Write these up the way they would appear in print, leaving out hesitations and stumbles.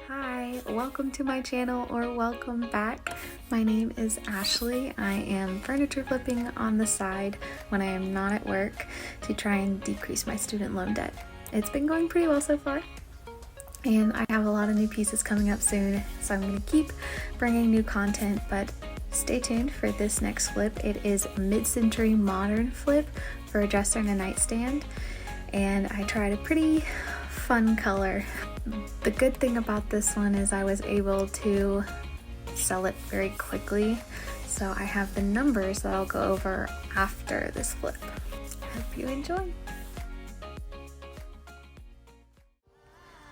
Hi, welcome to my channel or welcome back. My name is Ashley. I am furniture flipping on the side when I am not at work to try and decrease my student loan debt. It's been going pretty well so far, and I have a lot of new pieces coming up soon, so I'm going to keep bringing new content, but stay tuned for this next flip. It is a mid-century modern flip for a dresser and a nightstand, and I tried a pretty fun color. The good thing about this one is I was able to sell it very quickly, so I have the numbers that I'll go over after this flip. I hope you enjoy.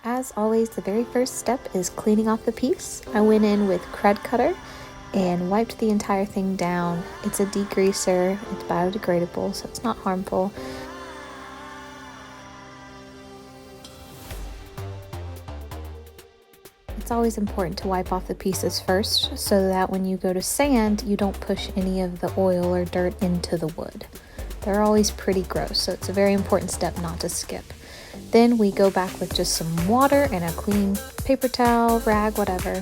As always, the very first step is cleaning off the piece. I went in with Crud Cutter and wiped the entire thing down. It's a degreaser, it's biodegradable, so it's not harmful. It's always important to wipe off the pieces first so that when you go to sand, you don't push any of the oil or dirt into the wood. They're always pretty gross, so it's a very important step not to skip. Then we go back with just some water and a clean paper towel, rag, whatever,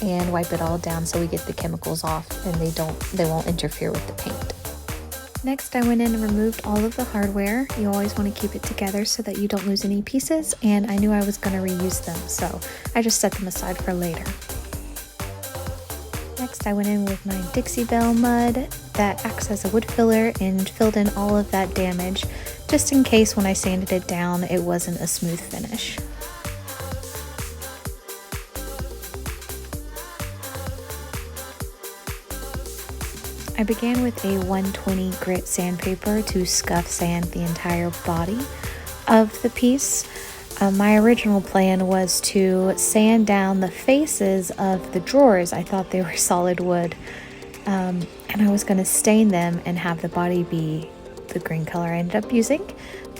and wipe it all down so we get the chemicals off and they won't interfere with the paint. Next, I went in and removed all of the hardware. You always want to keep it together so that you don't lose any pieces, and I knew I was going to reuse them, so I just set them aside for later. Next, I went in with my Dixie Belle mud that acts as a wood filler and filled in all of that damage, just in case when I sanded it down it wasn't a smooth finish. I began with a 120 grit sandpaper to scuff sand the entire body of the piece. My original plan was to sand down the faces of the drawers. I thought they were solid wood, and I was going to stain them and have the body be the green color I ended up using.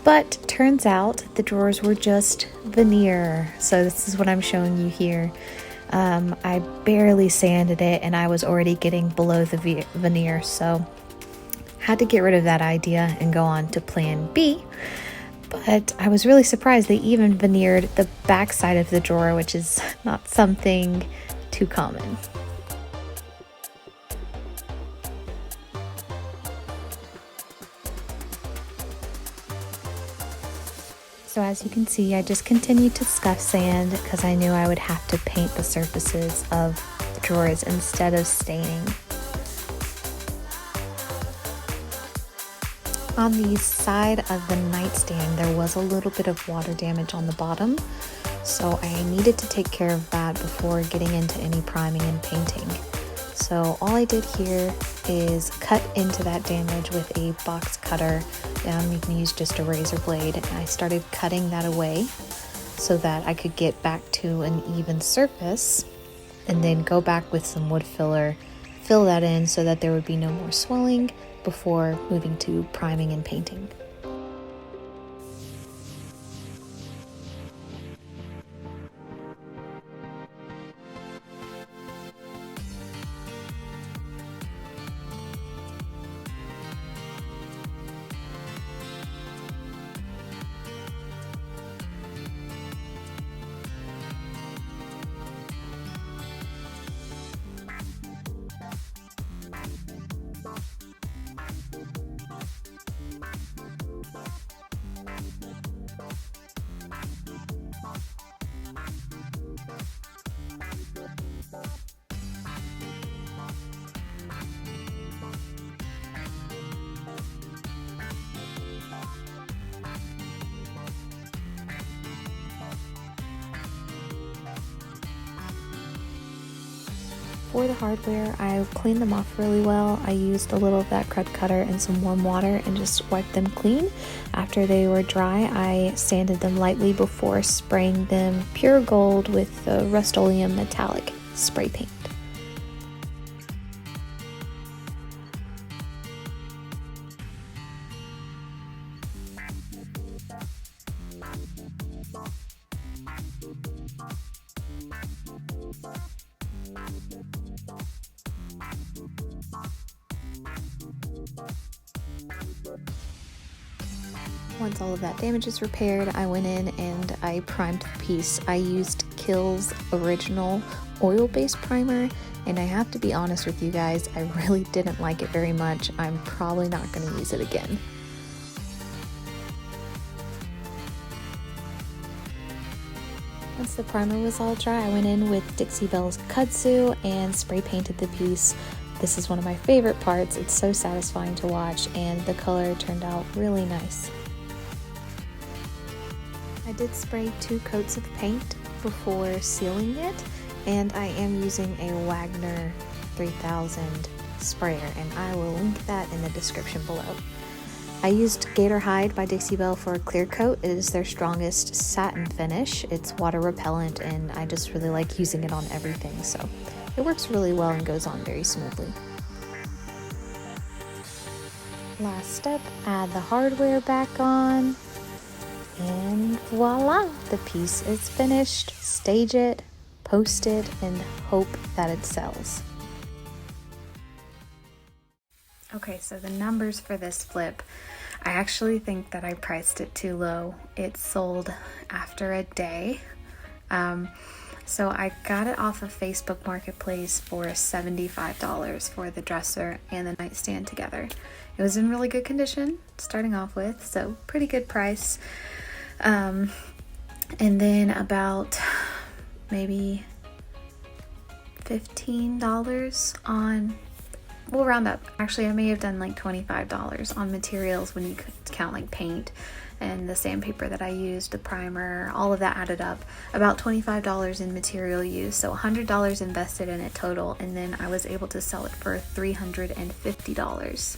But turns out the drawers were just veneer, so this is what I'm showing you here. I barely sanded it and I was already getting below the veneer, so had to get rid of that idea and go on to plan B. But I was really surprised they even veneered the back side of the drawer, which is not something too common. So as you can see, I just continued to scuff sand because I knew I would have to paint the surfaces of the drawers instead of staining. On the side of the nightstand, there was a little bit of water damage on the bottom, so I needed to take care of that before getting into any priming and painting. So all I did here is cut into that damage with a box cutter. You can use just a razor blade, and I started cutting that away so that I could get back to an even surface, and then go back with some wood filler, fill that in so that there would be no more swelling before moving to priming and painting. For the hardware, I cleaned them off really well. I used a little of that Crud Cutter and some warm water and just wiped them clean. After they were dry, I sanded them lightly before spraying them pure gold with the Rust-Oleum metallic spray paint. once all of that damage is repaired, I went in and I primed the piece. I used Kiehl's original oil-based primer, and I have to be honest with you guys, I really didn't like it very much. I'm probably not going to use it again. Once the primer was all dry, I went in with Dixie Belle's kudzu and spray painted the piece. This is one of my favorite parts. It's so satisfying to watch, and the color turned out really nice. I did spray 2 coats of paint before sealing it, and I am using a Wagner 3000 sprayer, and I will link that in the description below. I used Gator Hide by Dixie Belle for a clear coat. It is their strongest satin finish. It's water repellent, and I just really like using it on everything, so it works really well and goes on very smoothly. Last step, add the hardware back on, and voila, the piece is finished. Stage it, post it, and hope that it sells. Okay, so the numbers for this flip, I actually think that I priced it too low. It sold after a day. So I got it off of Facebook Marketplace for $75 for the dresser and the nightstand together. It was in really good condition, starting off with, so pretty good price. And then about maybe $15 on, we'll round up. Actually, I may have done like $25 on materials when you count like paint and the sandpaper that I used, the primer, all of that added up. About $25 in material use, so $100 invested in it total, and then I was able to sell it for $350.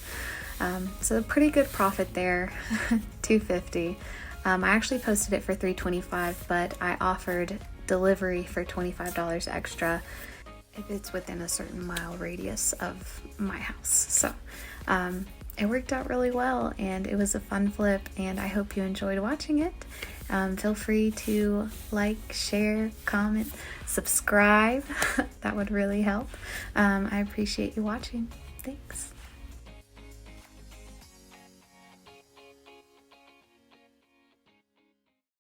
So a pretty good profit there, $250. I actually posted it for $325, but I offered delivery for $25 extra if it's within a certain mile radius of my house. So it worked out really well, and it was a fun flip, and I hope you enjoyed watching it. Feel free to like, share, comment, subscribe. That would really help. I appreciate you watching. Thanks.